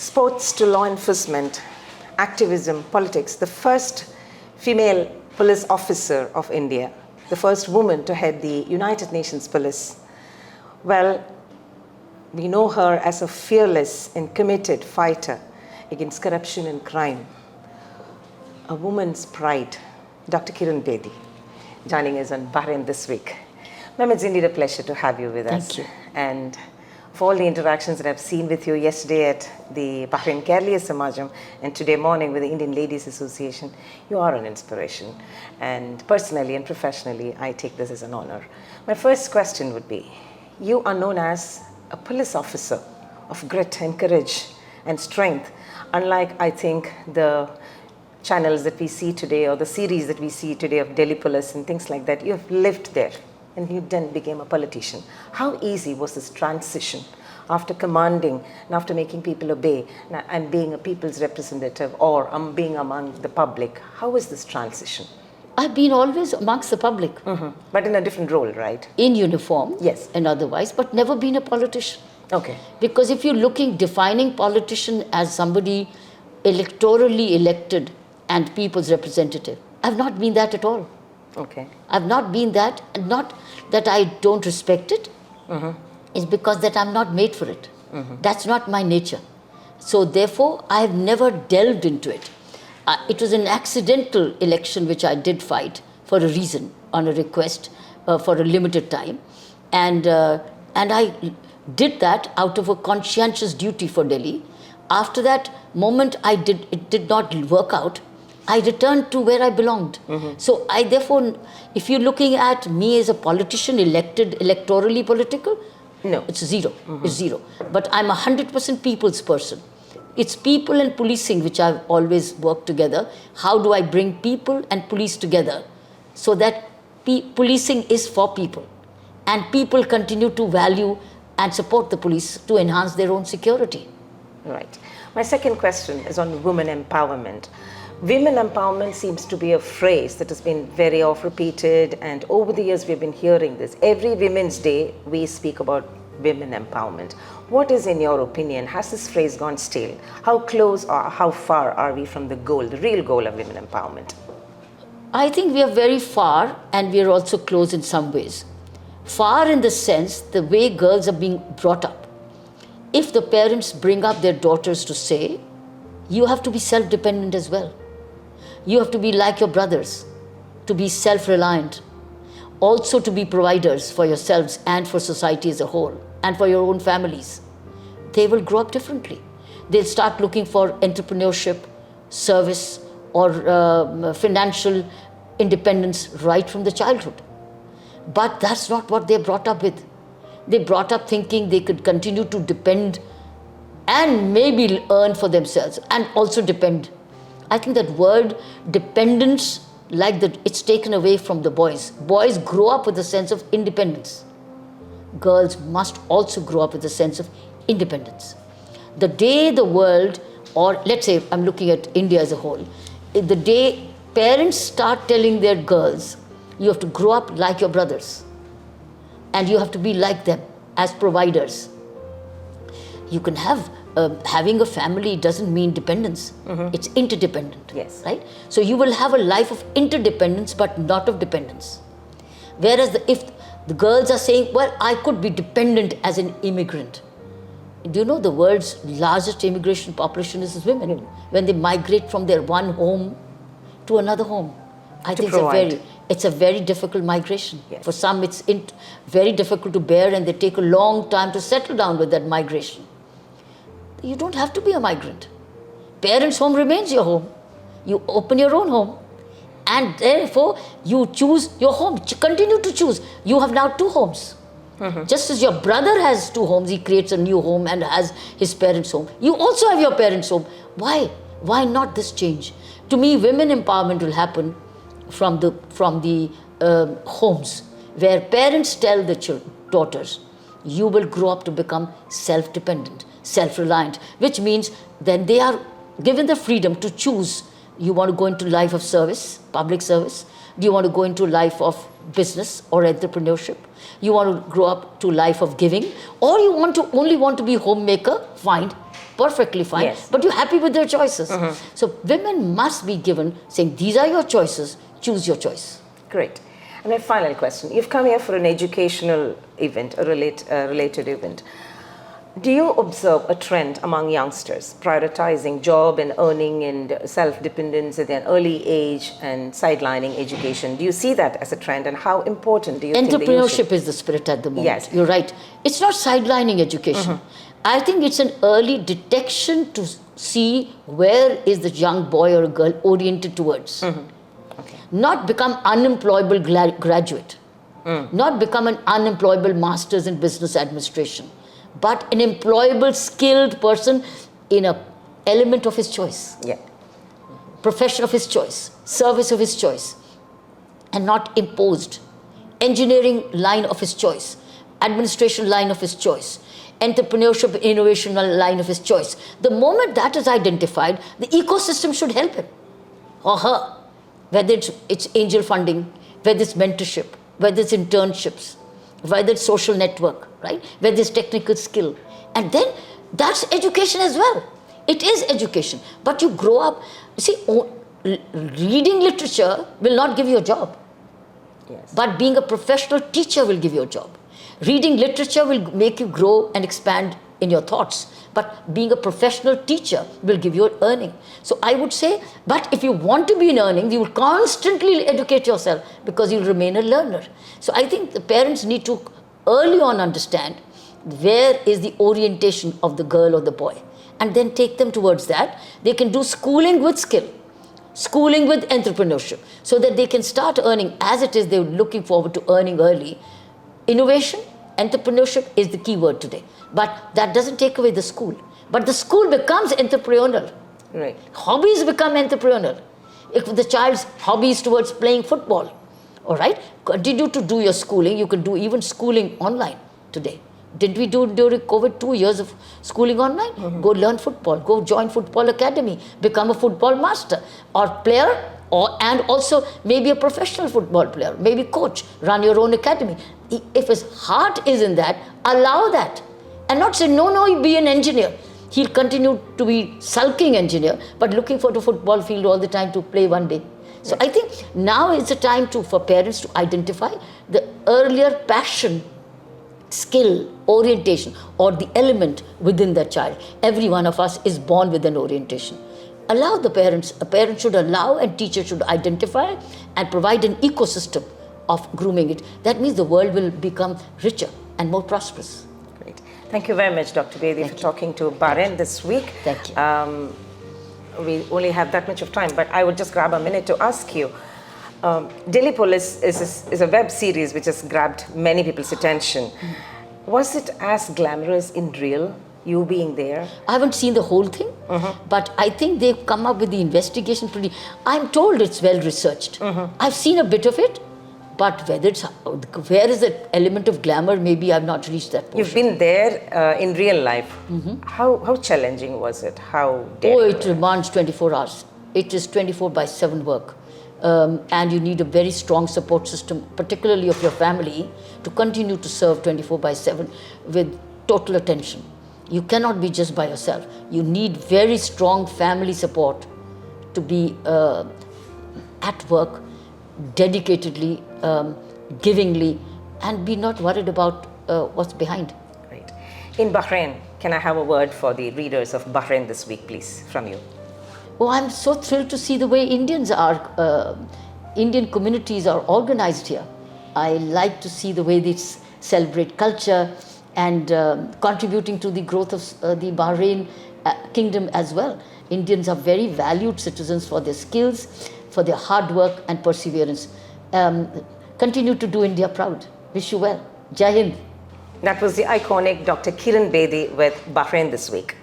sports to law enforcement, activism, politics, the first female police officer of India, the first woman to head the United Nations Police. Well, we know her as a fearless and committed fighter against corruption and crime. A woman's pride, Dr. Kiran Bedi, joining us on Bahrain This Week. Ma'am, it's indeed a pleasure to have you with us. Thank you. And for all the interactions that I've seen with you yesterday at the Bahrain Kerala Samajam and today morning with the Indian Ladies Association, you are an inspiration. And personally and professionally, I take this as an honor. My first question would be, you are known as a police officer of grit and courage and strength, unlike, I think, the channels that we see today or the series that we see today of Delhi Police and things like that. You have lived there and you then became a politician. How easy was this transition after commanding and after making people obey and being a people's representative or being among the public? How was this transition? I've been always amongst the public. But in a different role, right? In uniform, yes, and otherwise, but never been a politician. Okay. Because if you're defining politician as somebody electorally elected and people's representative, I've not been that at all. Okay. I've not been that, and not that I don't respect it, it's because that I'm not made for it. That's not my nature. So therefore, I have never delved into it. It was an accidental election which I did fight for a reason, on a request for a limited time. And I did that out of a conscientious duty for Delhi. After that moment it did not work out, I returned to where I belonged. So I therefore, if you're looking at me as a politician elected, electorally political, no, it's zero. It's zero. But I'm 100% people's person. It's people and policing which I've always worked together. How do I bring people and police together so that policing is for people and people continue to value and support the police to enhance their own security. Right. My second question is on women empowerment. Women empowerment seems to be a phrase that has been very oft repeated, and over the years we've been hearing this. Every Women's Day we speak about women empowerment. What is, in your opinion, has this phrase gone stale? How close or how far are we from the goal, the real goal of women empowerment? I think we are very far, and we are also close in some ways. Far in the sense, the way girls are being brought up. If the parents bring up their daughters to say, you have to be self-dependent as well. You have to be like your brothers, to be self-reliant, also to be providers for yourselves and for society as a whole, and for your own families. They will grow up differently. They'll start looking for entrepreneurship, service, or financial independence right from the childhood. But that's not what they're brought up with. They're brought up thinking they could continue to depend and maybe earn for themselves and also depend. I think that word dependence, it's taken away from the boys. Boys grow up with a sense of independence. Girls must also grow up with a sense of independence. The day the world, or let's say I'm looking at India as a whole, the day parents start telling their girls, you have to grow up like your brothers and you have to be like them as providers. You can have, having a family doesn't mean dependence. It's interdependent. Yes. Right? So you will have a life of interdependence but not of dependence. Whereas if the girls are saying, well, I could be dependent as an immigrant. Do you know the world's largest immigration population is women? When they migrate from their one home to another home. I think it's a very difficult migration. Yes. For some it's very difficult to bear, and they take a long time to settle down with that migration. You don't have to be a migrant. Parents' home remains your home. You open your own home. And therefore, you choose your home. Continue to choose. You have now two homes. Just as your brother has two homes, he creates a new home and has his parents' home. You also have your parents' home. Why? Why not this change? To me, women empowerment will happen from the homes, where parents tell the daughters, you will grow up to become self-dependent, self-reliant, which means then they are given the freedom to choose. You want to go into life of service, public service? Do you want to go into life of business or entrepreneurship? You want to grow up to life of giving? Or you only want to be homemaker? Fine. perfectly fine, Yes. but you're happy with their choices. So women must be given saying, these are your choices, choose your choice. Great. And my final question. You've come here for an educational event, a related event. Do you observe a trend among youngsters prioritizing job and earning and self-dependence at an early age and sidelining education? Do you see that as a trend, and how important do you think Entrepreneurship is the spirit at the moment. Yes. You're right. It's not sidelining education. I think it's an early detection to see where is the young boy or a girl oriented towards. Okay. Not become unemployable graduate. Not become an unemployable master's in business administration, but an employable, skilled person in an element of his choice. Yeah. Profession of his choice, service of his choice, and not imposed. Engineering line of his choice, administration line of his choice, entrepreneurship, innovation line of his choice. The moment that is identified, the ecosystem should help him or her, whether it's angel funding, whether it's mentorship, whether it's internships, whether it's social network, right? Whether it's technical skill. And then that's education as well. It is education. But you grow up, see, reading literature will not give you a job. Yes. But being a professional teacher will give you a job. Reading literature will make you grow and expand in your thoughts. But being a professional teacher will give you an earning. So I would say, but if you want to be in earnings, you will constantly educate yourself because you'll remain a learner. So I think the parents need to early on understand where is the orientation of the girl or the boy, and then take them towards that. They can do schooling with skill, schooling with entrepreneurship, so that they can start earning as it is they're looking forward to earning early. Innovation, entrepreneurship is the key word today. But that doesn't take away the school. But the school becomes entrepreneurial. Right. Hobbies become entrepreneurial. If the child's hobby is towards playing football, all right, continue to do your schooling. You can do even schooling online today. Did we do during COVID 2 years of schooling online? Go learn football. Go join football academy. Become a football master or player, and also maybe a professional football player, maybe coach. Run your own academy. If his heart is in that, allow that. And not say, no, be an engineer. He'll continue to be sulking engineer, but looking for the football field all the time to play one day. So I think now is the time for parents to identify the earlier passion, skill, orientation, or the element within that child. Every one of us is born with an orientation. Allow the parents, a parent should allow and teacher should identify and provide an ecosystem of grooming it. That means the world will become richer and more prosperous. Great. Thank you very much, Dr. Bedi, for talking to Bahrain this week. Thank you. We only have that much of time, but I would just grab a minute to ask you. Delhi Police is a web series which has grabbed many people's attention. Was it as glamorous in real, you being there? I haven't seen the whole thing, but I think they've come up with the investigation pretty... I'm told it's well researched. I've seen a bit of it, but where is the element of glamour, maybe I've not reached that portion. You've been there in real life. How challenging was it? How daring? It demands 24 hours. It is 24/7 work. And you need a very strong support system, particularly of your family, to continue to serve 24/7 with total attention. You cannot be just by yourself. You need very strong family support to be at work, dedicatedly, givingly, and be not worried about what's behind. Great. In Bahrain, can I have a word for the readers of Bahrain this week, please, from you? Oh, I'm so thrilled to see the way Indian communities are organized here. I like to see the way they celebrate culture and contributing to the growth of the Bahrain kingdom as well. Indians are very valued citizens for their skills, for their hard work and perseverance. Continue to do India proud. Wish you well. Jai Hind. That was the iconic Dr. Kiran Bedi with Bahrain this week.